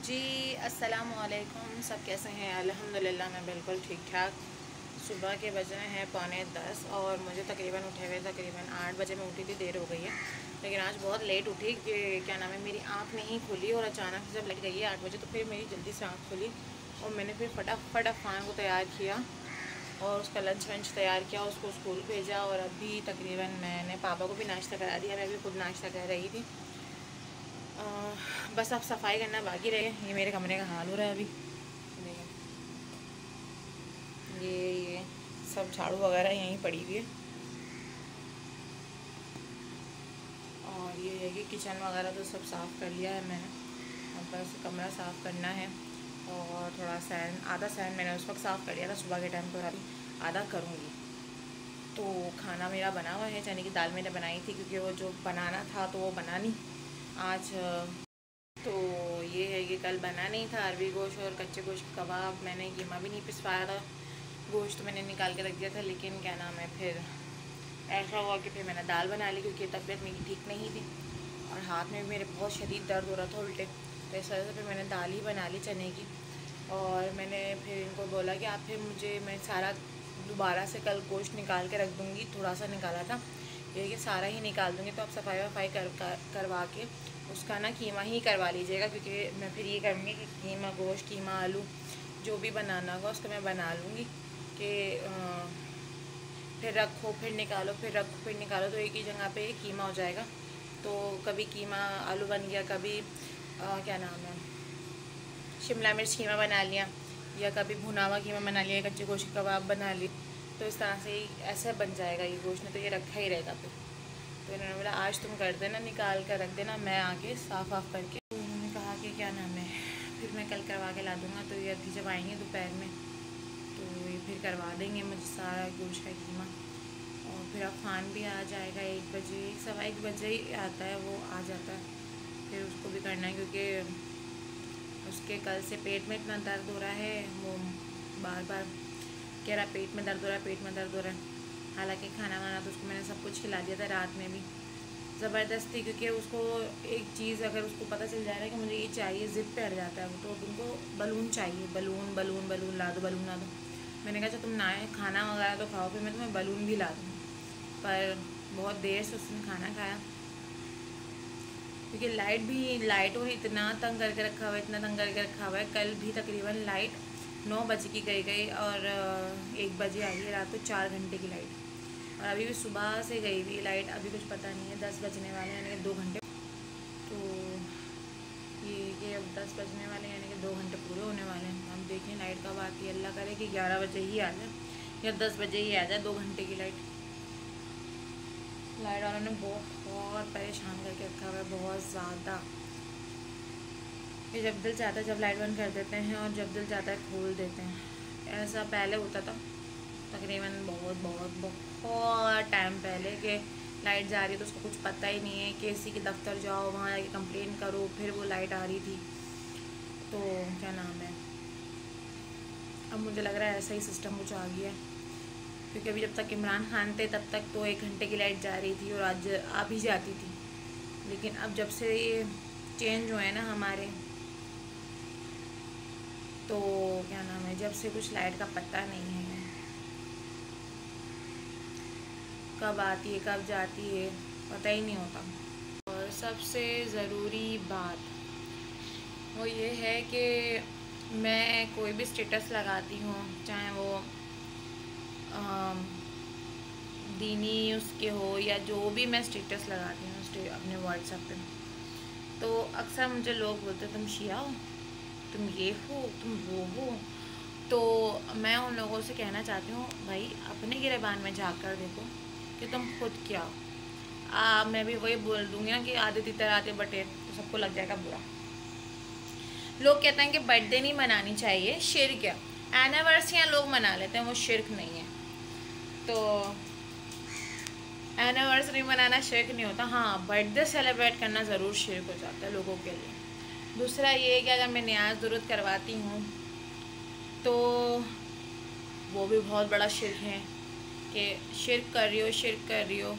जी अस्सलाम वालेकुम। सब कैसे हैं? अल्हम्दुलिल्लाह मैं बिल्कुल ठीक ठाक। सुबह के बज रहे हैं 9:45 और मुझे तकरीबन उठे हुए तकरीबन 8 बजे मैं उठी थी। देर हो गई है, लेकिन आज बहुत लेट उठी कि क्या नाम है, मेरी आँख नहीं खुली और अचानक से जब लाइट गई है 8 बजे तो फिर मेरी जल्दी से आँख खुली और मैंने फिर फटाफट अफ़ान को तैयार किया और उसका लंच वंच तैयार किया, उसको स्कूल भेजा और अभी तकरीबन मैंने पापा को भी नाश्ता करा दिया। मैं भी खुद नाश्ता कर रही थी। बस अब सफाई करना बाकी रहे। ये मेरे कमरे का हाल हो रहा है अभी। ये सब झाड़ू वगैरह यहीं पड़ी हुई है और ये है कि किचन वगैरह तो सब साफ़ कर लिया है मैंने। अब बस कमरा साफ़ करना है और थोड़ा सैन, आधा सैन मैंने उस वक्त साफ़ कर लिया था सुबह के टाइम पर, अभी आधा करूँगी। तो खाना मेरा बना हुआ है, चने की दाल मैंने बनाई थी क्योंकि वो जो बनाना था तो वो बना नहीं आज। तो ये है कि कल बना नहीं था अरबी गोश्त और कच्चे गोश्त कबाब। मैंने कीमा भी नहीं पिसवाया था, गोश्त तो मैंने निकाल के रख दिया था, लेकिन क्या नाम है, फिर ऐसा हुआ कि फिर मैंने दाल बना ली क्योंकि तबीयत मेरी ठीक नहीं थी और हाथ में भी मेरे बहुत शदीद दर्द हो रहा था उल्टे। तो इस वजह से फिर मैंने दाल ही बना ली चने की। और मैंने फिर इनको बोला कि आप फिर मुझे, मैं सारा दोबारा से कल गोश्त निकाल के रख दूँगी, थोड़ा सा निकाला था, ये कि सारा ही निकाल दूँगी। तो आप सफाई वफाई करवा के उसका ना कीमा ही करवा लीजिएगा, क्योंकि मैं फिर ये करूँगी कि कीमा गोश्त, कीमा आलू जो भी बनाना होगा उसको मैं बना लूँगी कि फिर रखो फिर निकालो, फिर रखो फिर निकालो, तो एक ही जगह पे कीमा हो जाएगा। तो कभी कीमा आलू बन गया, कभी क्या नाम है, शिमला मिर्च कीमा बना लिया, या कभी भुना हुआ कीमा बना लिया, कच्चे गोश्त कबाब बना लिए। तो इस तरह से ही ऐसा बन जाएगा ये गोश्त, में तो ये रखा ही रहेगा फिर। तो इन्होंने बोला आज तुम कर देना, निकाल कर रख देना, मैं आके साफ़ वाफ़ करके। तो उन्होंने कहा कि क्या नाम है, फिर मैं कल करवा के ला दूँगा। तो ये अभी जब आएंगे दोपहर में तो ये फिर करवा देंगे मुझे सारा गोश्त का कीमा। और फिर अफ़ान भी आ जाएगा 1 बजे, 1:15 बजे ही आता है, वो आ जाता है। फिर उसको भी करना है क्योंकि उसके कल से पेट में इतना दर्द हो रहा है, वो बार बार कह रहा पेट में दर्द हो रहा है, पेट में दर्द हो रहा है। हालांकि खाना वाना तो उसको मैंने सब कुछ खिला दिया था रात में भी ज़बरदस्ती, क्योंकि उसको एक चीज़ अगर उसको पता चल जाए ना कि मुझे ये चाहिए, ज़िद पे अड़ जाता है वो। तो उनको बलून चाहिए, बलून बलून बलून ला दो, बलून ला दो। मैंने कहा तुम ना खाना वगैरह तो खाओ, फिर मैं तुम्हें बलून भी ला दूँ। पर बहुत देर से उसने खाना खाया क्योंकि लाइटों ने इतना तंग करके रखा हुआ है, इतना तंग करके रखा हुआ है। कल भी तकरीबन लाइट 9 बजे की गई और 1 बजे आई है रात को, 4 घंटे की लाइट। और अभी भी सुबह से गई हुई लाइट, अभी कुछ पता नहीं है, 10 बजने वाले हैं, यानी कि 2 घंटे। तो ये अब 10 बजने वाले हैं, यानी कि 2 घंटे पूरे होने वाले हैं। हम देखें लाइट कब आती है। अल्लाह करे कि 11 बजे ही आ जाए या 10 बजे ही आ जाए 2 घंटे की लाइट। लाइट वालों ने बहुत परेशान करके रखा हुआ है, बहुत ज़्यादा। ये जब दिल चाहता है जब लाइट बंद कर देते हैं और जब दिल चाहता है खोल देते हैं। ऐसा पहले होता था तकरीबन बहुत बहुत बहुत टाइम पहले कि लाइट जा रही है तो उसको कुछ पता ही नहीं है, किसी के दफ्तर जाओ, वहाँ जाके कंप्लेन करो, फिर वो लाइट आ रही थी। तो क्या नाम है, अब मुझे लग रहा है ऐसा ही सिस्टम कुछ आ गया है, क्योंकि अभी जब तक इमरान खान थे तब तक तो 1 घंटे की लाइट जा रही थी और आज आ भी जाती थी। लेकिन अब जब से ये चेंज हुए ना हमारे, तो क्या नाम है, जब से कुछ लाइट का पता नहीं है, कब आती है कब जाती है पता ही नहीं होता। और सबसे ज़रूरी बात वो ये है कि मैं कोई भी स्टेटस लगाती हूँ, चाहे वो दीनी उसके हो या जो भी मैं स्टेटस लगाती हूँ अपने व्हाट्सएप पे, तो अक्सर मुझे लोग बोलते तुम शिया हो, तुम ये हो, तुम वो हो। तो मैं उन लोगों से कहना चाहती हूँ, भाई अपने गिरेबान में झाँक देखो कि तुम खुद क्या हो। मैं भी वही बोल दूँगी ना कि आधे तितर आधे बटे, तो सबको लग जाएगा बुरा। लोग कहते हैं कि बर्थडे नहीं मनानी चाहिए, शिर्क है। एनिवर्सरियाँ लोग मना लेते हैं, वो शिर्क नहीं है। तो एनिवर्सरी मनाना शिर्क नहीं होता। हाँ, बर्थडे सेलिब्रेट करना ज़रूर शिर्क हो जाता है लोगों के लिए। दूसरा ये है कि अगर मैं न्याज दुरुद करवाती हूँ तो वो भी बहुत बड़ा शिर्क है कि शिर्क कर रही हो, शिर्क कर रही हो।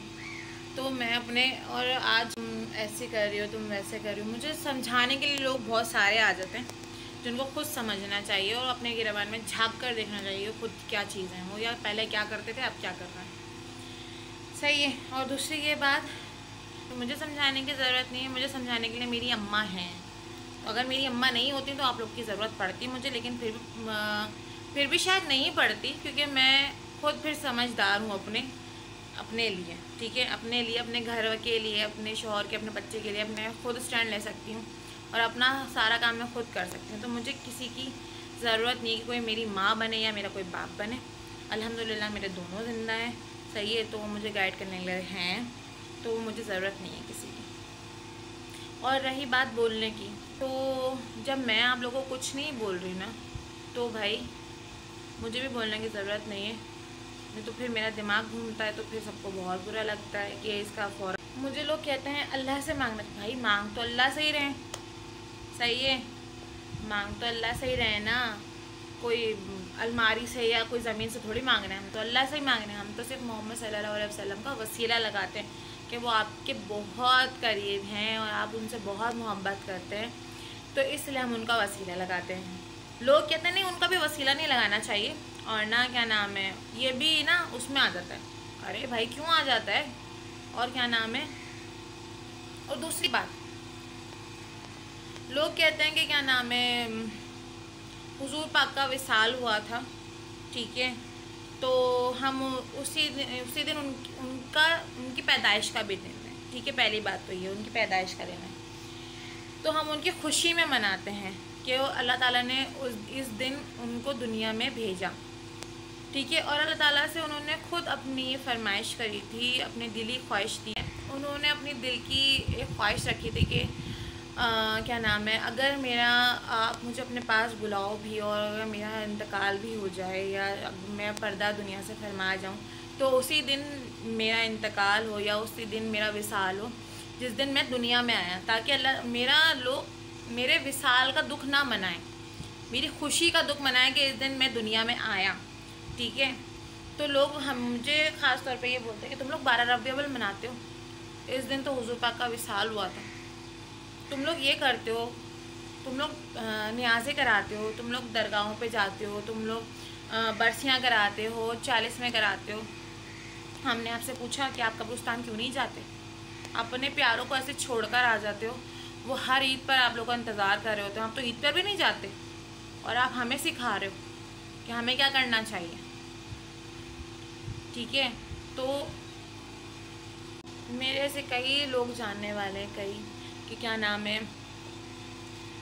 तो मैं अपने, और आज ऐसे कर रही हो, तुम वैसे कर रही हो। मुझे समझाने के लिए लोग बहुत सारे आ जाते हैं जिनको खुद समझना चाहिए और अपने गिरबान में झांक कर देखना चाहिए खुद क्या चीज़ें हैं वो, या पहले क्या करते थे अब क्या कर रहे हैं। सही है। और दूसरी ये बात, तो मुझे समझाने की ज़रूरत नहीं है, मुझे समझाने के लिए मेरी अम्मा हैं। तो अगर मेरी अम्मा नहीं होती तो आप लोग की ज़रूरत पड़ती मुझे, लेकिन फिर भी शायद नहीं पड़ती, क्योंकि मैं खुद फिर समझदार हूँ अपने लिए। ठीक है, अपने लिए, अपने घर के लिए, अपने शौहर के, अपने बच्चे के लिए अपने खुद स्टैंड ले सकती हूँ और अपना सारा काम मैं खुद कर सकती हूँ। तो मुझे किसी की ज़रूरत नहीं है कि कोई मेरी माँ बने या मेरा कोई बाप बने। अल्हम्दुलिल्लाह मेरे दोनों ज़िंदा हैं। सही है, तो वो मुझे गाइड करने के लिए हैं, तो मुझे ज़रूरत नहीं है किसी की। और रही बात बोलने की, तो जब मैं आप लोगों को कुछ नहीं बोल रही ना, तो भाई मुझे भी बोलने की ज़रूरत नहीं है। नहीं तो फिर मेरा दिमाग घूमता है, तो फिर सबको बहुत बुरा लगता है कि इसका फ़ौरन। मुझे लोग कहते हैं अल्लाह से मांगना। भाई मांग तो अल्लाह से ही रहे। सही है, मांग तो अल्लाह से ही रहे ना। कोई अलमारी से या कोई ज़मीन से थोड़ी मांग रहे हैं, हम तो अल्लाह से ही मांग रहे हैं। हम तो सिर्फ मोहम्मद सल्लल्लाहु अलैहि वसल्लम का वसीला लगाते हैं कि वो आपके बहुत करीब हैं और आप उनसे बहुत मोहब्बत करते हैं, तो इसलिए हम उनका वसीला लगाते हैं। लोग कहते हैं नहीं, उनका भी वसीला नहीं लगाना चाहिए, और ना क्या नाम है, ये भी ना उसमें आ जाता है। अरे भाई क्यों आ जाता है, और क्या नाम है। और दूसरी बात, लोग कहते हैं कि क्या नाम है, हुजूर पाक का विसाल हुआ था। ठीक है, तो हम उसी दिन उनकी पैदाइश का भी दिन है। ठीक है, पहली बात तो ये उनकी पैदाइश का दिन है, तो हम उनकी खुशी में मनाते हैं कि वो अल्लाह ताला ने इस दिन उनको दुनिया में भेजा। ठीक है, और अल्लाह ताला से उन्होंने खुद अपनी फरमाइश करी थी, अपनी दिली ख्वाहिश थी। उन्होंने अपनी दिल की एक ख्वाहिश रखी थी कि क्या नाम है, अगर मेरा आप मुझे अपने पास बुलाओ भी और अगर मेरा इंतकाल भी हो जाए या मैं पर्दा दुनिया से फरमा जाऊँ, तो उसी दिन मेरा इंतकाल हो या उसी दिन मेरा विसाल हो जिस दिन मैं दुनिया में आया, ताकि अल्लाह मेरे विसाल का दुख ना मनाए, मेरी खुशी का दुख मनाए कि इस दिन मैं दुनिया में आया। ठीक है, तो लोग मुझे ख़ास तौर पे ये बोलते हैं कि तुम लोग 12 रबीउल अव्वल मनाते हो, इस दिन तो हुजूर पाक का विसाल हुआ था। तुम लोग ये करते हो, तुम लोग न्याज़ें कराते हो, तुम लोग दरगाहों पे जाते हो, तुम लोग बरसियाँ कराते हो, 40वें कराते हो। हमने आपसे पूछा कि आप कब्रिस्तान क्यों नहीं जाते, अपने प्यारों को ऐसे छोड़कर आ जाते हो। वो हर ईद पर आप लोग का इंतज़ार कर रहे होते हो, हम तो ईद पर भी नहीं जाते, और आप हमें सिखा रहे हो कि हमें क्या करना चाहिए। ठीक है, तो मेरे से कई लोग जानने वाले हैं, कई कि क्या नाम है,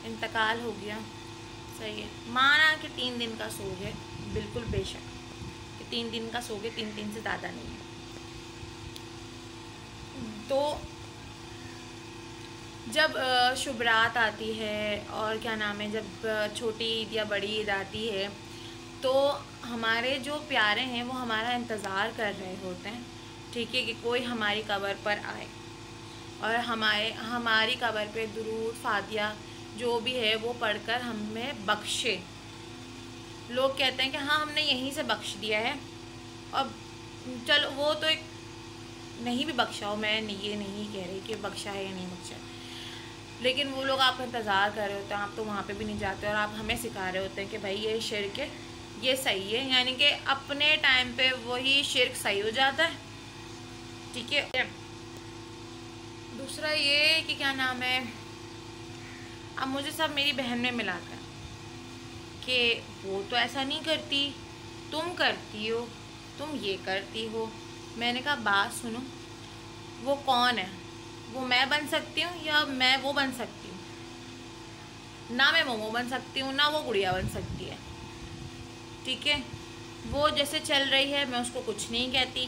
इंतकाल हो गया। सही है, माना कि 3 दिन का सो गए, बिल्कुल बेशक कि 3 दिन का सो गए, 3 दिन से ज़्यादा नहीं है। तो जब शुभ रात आती है और क्या नाम है, जब छोटी ईद या बड़ी ईद आती है, तो हमारे जो प्यारे हैं वो हमारा इंतज़ार कर रहे होते हैं। ठीक है, कि कोई हमारी कब्र पर आए और हमारी कब्र पे दुरूद फातिया जो भी है वो पढ़कर हमें बख्शे। लोग कहते हैं कि हाँ हमने यहीं से बख्श दिया है, अब चलो वो तो एक नहीं भी बख्शा हो, मैं ये नहीं कह रही कि बख्शा है या नहीं बख्शा, लेकिन वो लोग आपका इंतज़ार कर रहे होते हैं, आप तो वहाँ पे भी नहीं जाते और आप हमें सिखा रहे होते हैं कि भाई ये शिर्क है, ये सही है। यानी कि अपने टाइम पे वही शिर्क सही हो जाता है। ठीक है, दूसरा ये कि क्या नाम है, अब मुझे सब मेरी बहन में मिलाकर कि वो तो ऐसा नहीं करती, तुम करती हो, तुम ये करती हो। मैंने कहा बात सुनो, वो कौन है, वो मैं बन सकती हूँ या मैं वो बन सकती हूँ? ना मैं मोमो बन सकती हूँ ना वो गुड़िया बन सकती है। ठीक है, वो जैसे चल रही है मैं उसको कुछ नहीं कहती,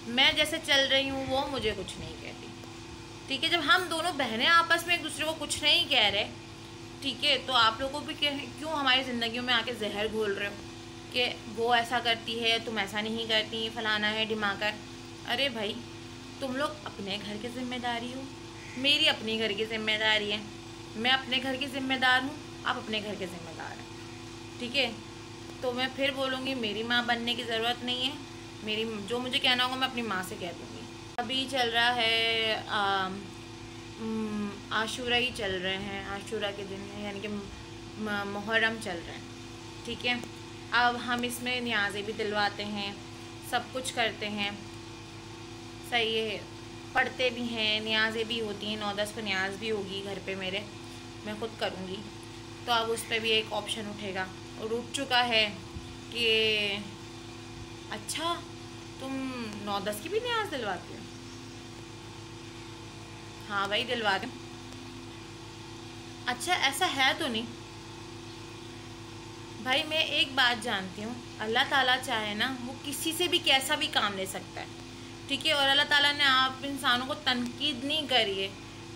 मैं जैसे चल रही हूँ वो मुझे कुछ नहीं कहती। ठीक है, जब हम दोनों बहनें आपस में एक दूसरे को कुछ नहीं कह रहे, ठीक है, तो आप लोगों को भी क्यों हमारी ज़िंदगियों में आके जहर घोल रहे हो कि वो ऐसा करती है तुम ऐसा नहीं करती, फलाना है ढिमाकर। अरे भाई तुम लोग अपने घर की जिम्मेदारी हो, मेरी अपनी घर की जिम्मेदारी है, मैं अपने घर की जिम्मेदार हूँ, आप अपने घर के ज़िम्मेदार हैं। ठीक है, तो मैं फिर बोलूँगी मेरी माँ बनने की ज़रूरत नहीं है, मेरी जो मुझे कहना होगा मैं अपनी माँ से कह दूँगी। अभी चल रहा है आशूरा ही चल रहे हैं, आशूरा के दिन है, यानी कि मुहर्रम चल रहे हैं, ठीक है। अब हम इसमें न्याज़ें भी दिलवाते हैं, सब कुछ करते हैं, सही है, पढ़ते भी हैं, न्याज़ें भी होती हैं, 9-10 को न्याज भी होगी घर पे मेरे, मैं ख़ुद करूँगी। तो अब उस पर भी एक ऑप्शन उठेगा और उठ चुका है कि अच्छा तुम 9-10 की भी न्याज दिलवाती हो? हाँ भाई दिलवा दूँ। अच्छा ऐसा है तो नहीं भाई, मैं एक बात जानती हूँ, अल्लाह ताला चाहे ना वो किसी से भी कैसा भी काम ले सकता है, ठीक है। और अल्लाह ताला ने आप इंसानों को तनकीद नहीं करी है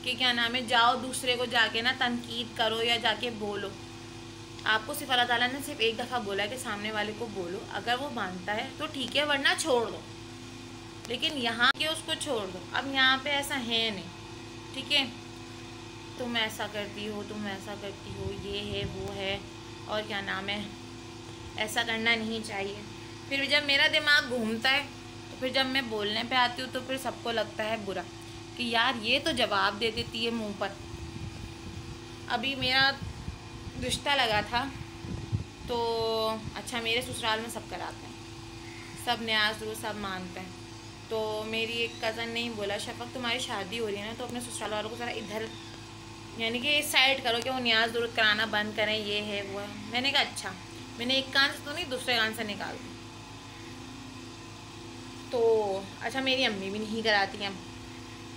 कि क्या नाम है जाओ दूसरे को जाके ना तनकीद करो या जाके बोलो। आपको सिर्फ अल्लाह ताला ने सिर्फ एक दफ़ा बोला कि सामने वाले को बोलो, अगर वो मानता है तो ठीक है, वरना छोड़ दो। लेकिन यहाँ के उसको छोड़ दो। अब यहाँ पे ऐसा है नहीं, ठीक है। तुम ऐसा करती हो, तुम ऐसा करती हो, ये है वो है, और क्या नाम है, ऐसा करना नहीं चाहिए। फिर जब मेरा दिमाग घूमता है तो फिर जब मैं बोलने पे आती हूँ तो फिर सबको लगता है बुरा कि यार ये तो जवाब दे देती है मुंह पर। अभी मेरा रिश्ता लगा था तो अच्छा, मेरे ससुराल में सब कराते हैं, सब न्याज रूज सब मानते हैं। तो मेरी एक कज़न ने ही बोला शफ़क़ तुम्हारी शादी हो रही है ना, तो अपने ससुराल वालों को ज़रा इधर यानी कि इस साइड करो कि वो न्याज दुरुस्त कराना बंद करें, ये है वो है। मैंने कहा अच्छा, मैंने एक कान से तो नहीं दूसरे कान से निकाल दी। तो अच्छा मेरी अम्मी भी नहीं कराती हैं,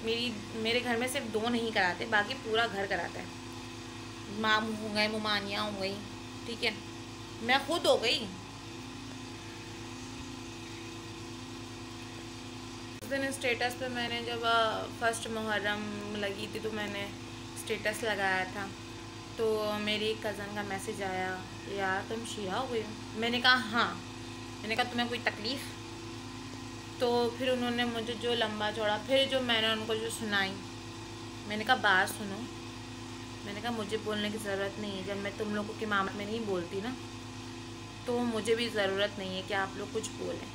मेरे घर में सिर्फ 2 नहीं कराते, बाकी पूरा घर कराता है। मामू हो गए, मुमानियाँ हो गई, ठीक है, मैं खुद हो गई। उस दिन स्टेटस पे मैंने जब फर्स्ट मुहर्रम लगी थी तो मैंने स्टेटस लगाया था, तो मेरी एक कज़न का मैसेज आया, यार तुम शिया हो गई हो। मैंने कहा हाँ। मैंने कहा तुम्हें कोई तकलीफ़? तो फिर उन्होंने मुझे जो लंबा चौड़ा, फिर जो मैंने उनको जो सुनाई, मैंने कहा बात सुनो। मैंने कहा मुझे बोलने की ज़रूरत नहीं है, जब मैं तुम लोगों के मामले में नहीं बोलती ना तो मुझे भी ज़रूरत नहीं है कि आप लोग कुछ बोलें,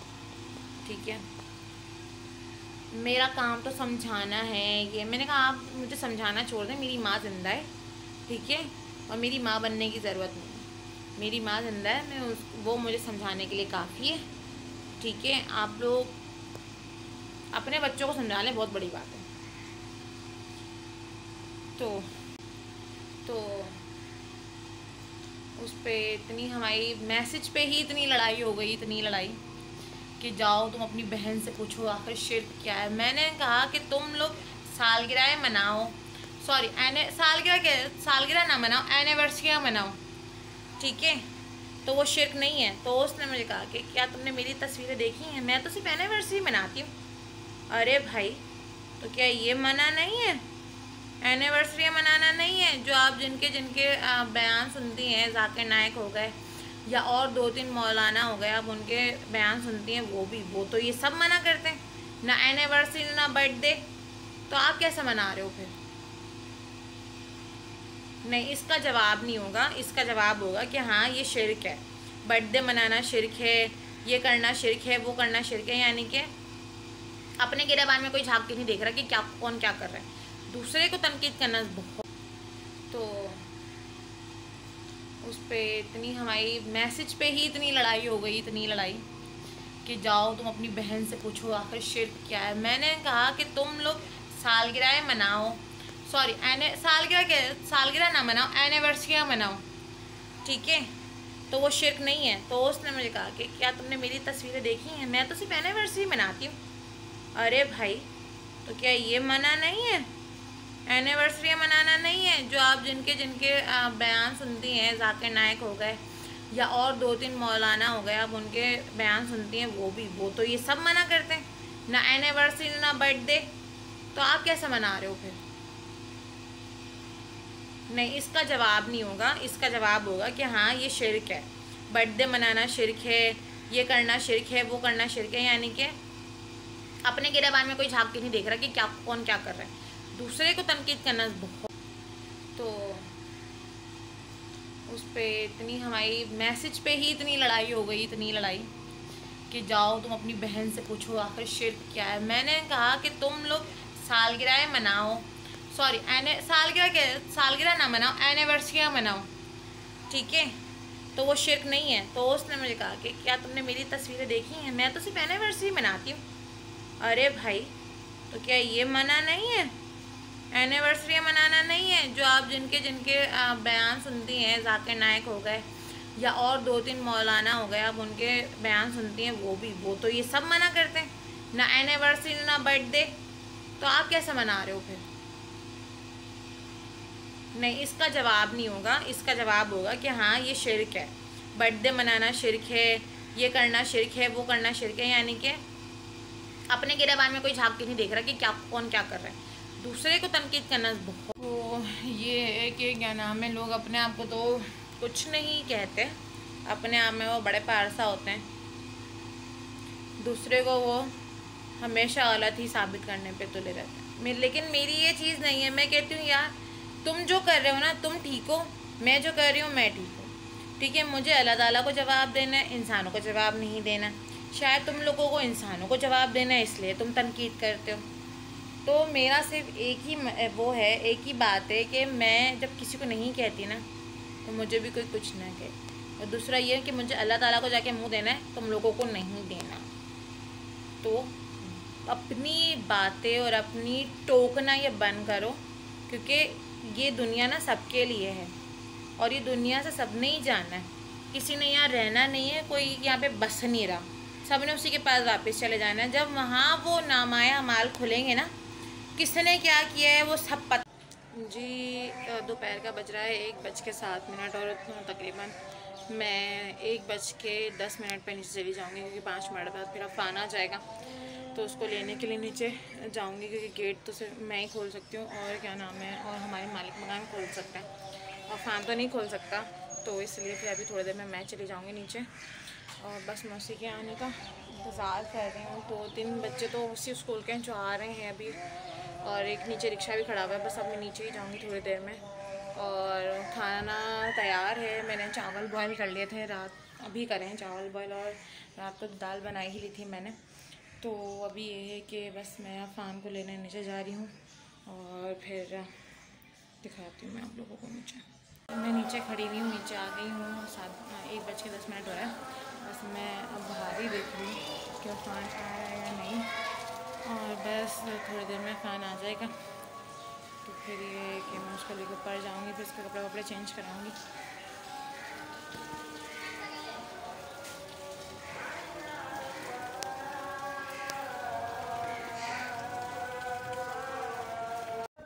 ठीक है। मेरा काम तो समझाना है ये। मैंने कहा आप मुझे समझाना छोड़ दें, मेरी माँ ज़िंदा है, ठीक है, और मेरी माँ बनने की ज़रूरत नहीं है। मेरी माँ ज़िंदा है, मैं वो मुझे समझाने के लिए काफ़ी है, ठीक है। आप लोग अपने बच्चों को समझा लें, बहुत बड़ी बात है। तो उस पर इतनी हमारी मैसेज पे ही इतनी लड़ाई हो गई, इतनी लड़ाई कि जाओ तुम अपनी बहन से पूछो आखिर शिर्क क्या है। मैंने कहा कि तुम लोग सालगिरह मनाओ, सॉरी सालगिरह ना मनाओ, एनिवर्सरियाँ मनाओ, ठीक है, तो वो शिर्क नहीं है। तो उसने मुझे कहा कि क्या तुमने मेरी तस्वीरें देखी हैं, मैं तो सिर्फ एनिवर्सरी मनाती हूँ। अरे भाई तो क्या ये मना नहीं है, एनिवर्सरी मनाना नहीं है? जो आप जिनके बयान सुनती हैं, जाकिर नायक हो गए या और 2-3 मौलाना हो गए, आप उनके बयान सुनती हैं, वो तो ये सब मना करते हैं, ना एनिवर्सरी ना बर्थडे, तो आप कैसे मना रहे हो फिर? नहीं, इसका जवाब नहीं होगा, इसका जवाब होगा कि हाँ ये शिर्क है, बर्थडे मनाना शिर्क है, ये करना शिर्क है, वो करना शिर्क है। यानी कि अपने गिरबान में कोई झाँक के नहीं देख रहा कि क्या कौन क्या कर रहा है, दूसरे को तनकीद करना बहुत। तो उस पर इतनी हमारी मैसेज पे ही इतनी लड़ाई हो गई, इतनी लड़ाई कि जाओ तुम अपनी बहन से पूछो आखिर शिर्क क्या है। मैंने कहा कि तुम लोग सालगिरह मनाओ, सॉरी सालगिरह ना मनाओ, एनिवर्सरियाँ मनाओ, ठीक है, तो वो शिर्क नहीं है। तो उसने मुझे कहा कि क्या तुमने मेरी तस्वीरें देखी हैं, मैं तो सिर्फ एनिवर्सरी मनाती हूँ। अरे भाई तो क्या ये मना नहीं है, एनिवर्सरी मनाना नहीं है? जो आप जिनके बयान सुनती हैं, जाकिर नायक हो गए या और 2-3 मौलाना हो गए, आप उनके बयान सुनती हैं, वो तो ये सब मना करते हैं, ना एनिवर्सरी ना बर्थडे, तो आप कैसे मना रहे हो फिर? नहीं, इसका जवाब नहीं होगा, इसका जवाब होगा कि हाँ ये शिर्क है, बर्थडे मनाना शिर्क है, ये करना शिर्क है, वो करना शिर्क है। यानी कि अपने गिरबान में कोई झाँक के नहीं देख रहा कि क्या कौन क्या कर रहा है, दूसरे को तनकीद करना बहुत। तो उस पर इतनी हमारी मैसेज पे ही इतनी लड़ाई हो गई, इतनी लड़ाई कि जाओ तुम अपनी बहन से पूछो आखिर शिर्क क्या है। मैंने कहा कि तुम लोग सालगिरह मनाओ, सॉरी सालगिरह ना मनाओ, एनिवर्सरी मनाओ, ठीक है। तो वो शिर्क नहीं है। तो उसने मुझे कहा कि क्या तुमने मेरी तस्वीरें देखी हैं, मैं तो सिर्फ एनिवर्सरी मनाती हूँ। अरे भाई, तो क्या ये मना नहीं है? एनिवर्सरी मनाना नहीं है? जो आप जिनके जिनके बयान सुनती हैं, जाकिर नायक हो गए या और 2-3 मौलाना हो गए, आप उनके बयान सुनती हैं, वो तो ये सब मना करते हैं, ना एनिवर्सरी ना बर्थडे। तो आप कैसे मना रहे हो फिर? नहीं, इसका जवाब नहीं होगा। इसका जवाब होगा कि हाँ ये शिर्क है, बर्थडे मनाना शिर्क है, ये करना शिर्क है, वो करना शिर्क है। यानी कि अपने गिरबान में कोई झाँक के नहीं देख रहा कि क्या कौन क्या कर रहा है। दूसरे को तनकीद करना बहुत, तो ये है कि क्या नाम है, लोग अपने आप को तो कुछ नहीं कहते, अपने आप में वो बड़े पारसा होते हैं, दूसरे को वो हमेशा गलत ही साबित करने पे तुले रहते हैं। लेकिन मेरी ये चीज़ नहीं है। मैं कहती हूँ यार, तुम जो कर रहे हो ना, तुम ठीक हो, मैं जो कर रही हूँ मैं ठीक हूँ, ठीक है। मुझे अल्लाह ताला को जवाब देना है, इंसानों को जवाब नहीं देना। शायद तुम लोगों को इंसानों को जवाब देना है, इसलिए तुम तनकीद करते हो। तो मेरा सिर्फ एक ही वो है, एक ही बात है कि मैं जब किसी को नहीं कहती ना, तो मुझे भी कोई कुछ ना कहे। और दूसरा ये है कि मुझे अल्लाह ताला को जाके मुंह देना है, तुम लोगों को नहीं देना। तो अपनी बातें और अपनी टोकना ये बंद करो, क्योंकि ये दुनिया ना सबके लिए है और ये दुनिया से सब ने ही जाना है। किसी ने यहाँ रहना नहीं है, कोई यहाँ पे बस नहीं रहा, सब ने उसी के पास वापस चले जाना है। जब वहाँ वो नामाया माल खुलेंगे ना, किसने क्या किया है वो सब पता। जी, दोपहर का बज रहा है 1:07 और तकरीबन मैं 1:10 पर नीचे चली जाऊँगी, क्योंकि 5 मिनट बाद फिर अफान आ जाएगा। तो उसको लेने के लिए नीचे जाऊंगी, क्योंकि गेट तो सिर्फ मैं ही खोल सकती हूँ, और क्या नाम है, और हमारे मालिक मकान खोल सकता है, और फ़ान तो नहीं खोल सकता। तो इसलिए फिर अभी थोड़ी देर में मैं चली जाऊँगी नीचे, और बस मैं उसी के आने का इंतज़ार कर रही हूँ। 2-3 बच्चे तो उसी स्कूल के जो आ रहे हैं अभी, और एक नीचे रिक्शा भी खड़ा हुआ है। बस अब मैं नीचे ही जाऊँगी थोड़ी देर में। और खाना तैयार है, मैंने चावल बॉयल कर लिए थे रात, अभी करें हैं चावल बॉयल, और रात को दाल बनाई ही ली थी मैंने। तो अभी ये है कि बस मैं अफान को लेने नीचे जा रही हूँ, और फिर दिखाती हूँ मैं आप लोगों को नीचे। मैं नीचे खड़ी हुई हूँ, नीचे आ गई हूँ। 1:10 हो रहा है। बस मैं अब बाहर ही देख रही हूँ कि अफान आ रहा है या नहीं, और बस थोड़ी देर में अफान आ जाएगा। तो फिर ये है कि मैं उसको लेकर ऊपर जाऊँगी, फिर उसके कपड़े वपड़े चेंज कराऊँगी।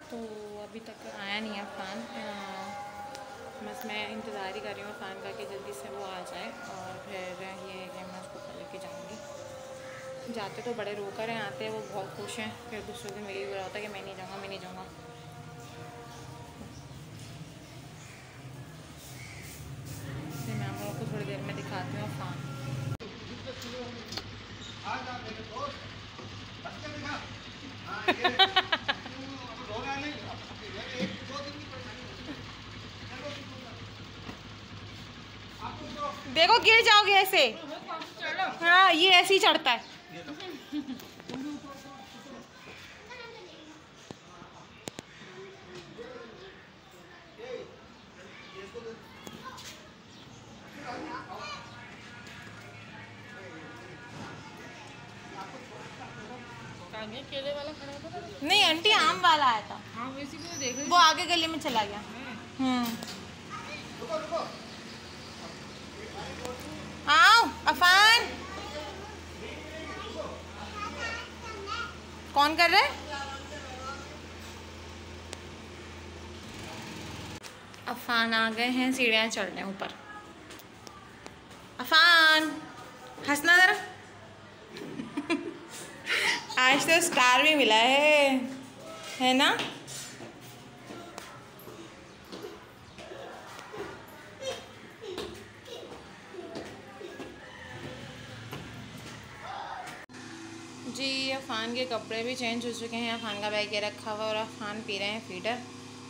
तो अभी तक आया नहीं है फ़ान, बस मैं इंतज़ार ही कर रही हूँ फ़ान का कि जल्दी से वो आ जाए, और फिर ये है कि मैं उसको लेके जाऊँगी। जाते तो बड़े रोकर हैं, आते हैं वो बहुत खुश हैं, फिर दूसरे दिन मेरी बुरा होता है कि मैं नहीं जाऊँगा, मैं नहीं जाऊँगा। फिर मैं आप लोगों को थोड़ी देर में दिखाती हूँ फ़ान। देखो गिर जाओगे ऐसे, हाँ ये ऐसे ही चढ़ता है। केले वाला खड़ा था? नहीं आंटी, आम वाला आया था। हाँ वैसे भी देख रही, वो आगे गली में चला गया। आओ अफान, कौन कर रहा है? अफान आ गए हैं, सीढ़ियाँ चढ़ रहे हैं ऊपर। अफान हंसना जरा। आज तो स्टार भी मिला है ना? जी, अफान के कपड़े भी चेंज हो चुके हैं, अफान का बैग ये रखा हुआ, और अफान पी रहे हैं फीडर।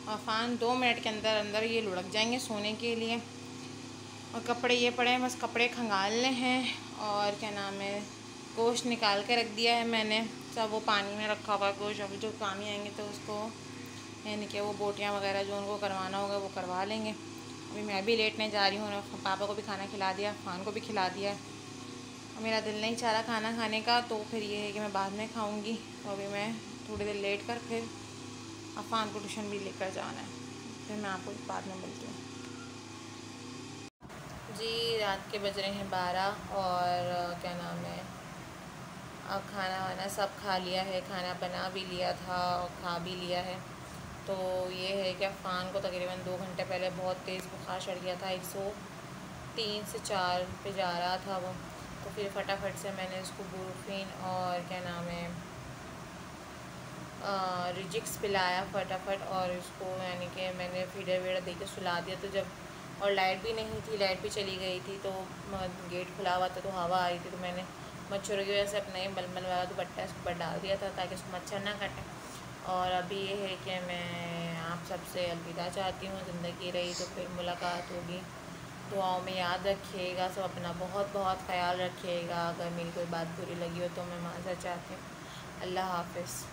अफान 2 मिनट के अंदर अंदर ये लुढ़क जाएंगे सोने के लिए। और कपड़े ये पड़े हैं, बस कपड़े खंगालने हैं। और क्या नाम है, गोश्त निकाल के रख दिया है मैंने, सब वो पानी में रखा हुआ है गोश्त। अभी जो पानी आएंगे तो उसको यानी कि वो बोटियाँ वगैरह जो उनको करवाना होगा वो करवा लेंगे। अभी मैं भी लेटने जा रही हूँ, पापा को भी खाना खिला दिया, फ़ान को भी खिला दिया है। मेरा दिल नहीं चाह रहा खाना खाने का, तो फिर ये है कि मैं बाद में खाऊंगी। तो अभी मैं थोड़ी देर लेट कर फिर अफ़ान को ट्यूशन भी लेकर जाना है, फिर मैं आपको बाद में मिलती हूँ। जी रात के बज रहे हैं 12 और क्या नाम है, अब खाना वाना सब खा लिया है, खाना बना भी लिया था और खा भी लिया है। तो ये है कि अफ़ान को तकरीबन 2 घंटे पहले बहुत तेज़ बुखार चढ़ गया था, 103 से 4 पे जा रहा था वो। तो फिर फटाफट से मैंने उसको बुप्रोफेन और क्या नाम है रिजिक्स पिलाया फटाफट, और उसको यानी कि मैंने फीडर वीडर दे के सुला दिया। तो जब और लाइट भी नहीं थी, लाइट भी चली गई थी, तो गेट खुला हुआ था तो हवा आ रही थी, तो मैंने मच्छरों की वजह से अपना ही मलमल वाला दुपट्टा इसके ऊपर डाल दिया था ताकि उसको मच्छर ना काटे। और अभी ये है कि मैं आप सबसे अलविदा चाहती हूँ, ज़िंदगी रही तो फिर मुलाकात होगी। दुआओं में याद रखिएगा, सब अपना बहुत बहुत ख्याल रखिएगा। अगर मेरी कोई बात बुरी लगी हो तो मैं माज़रत चाहती हूँ। अल्लाह हाफ़िज़।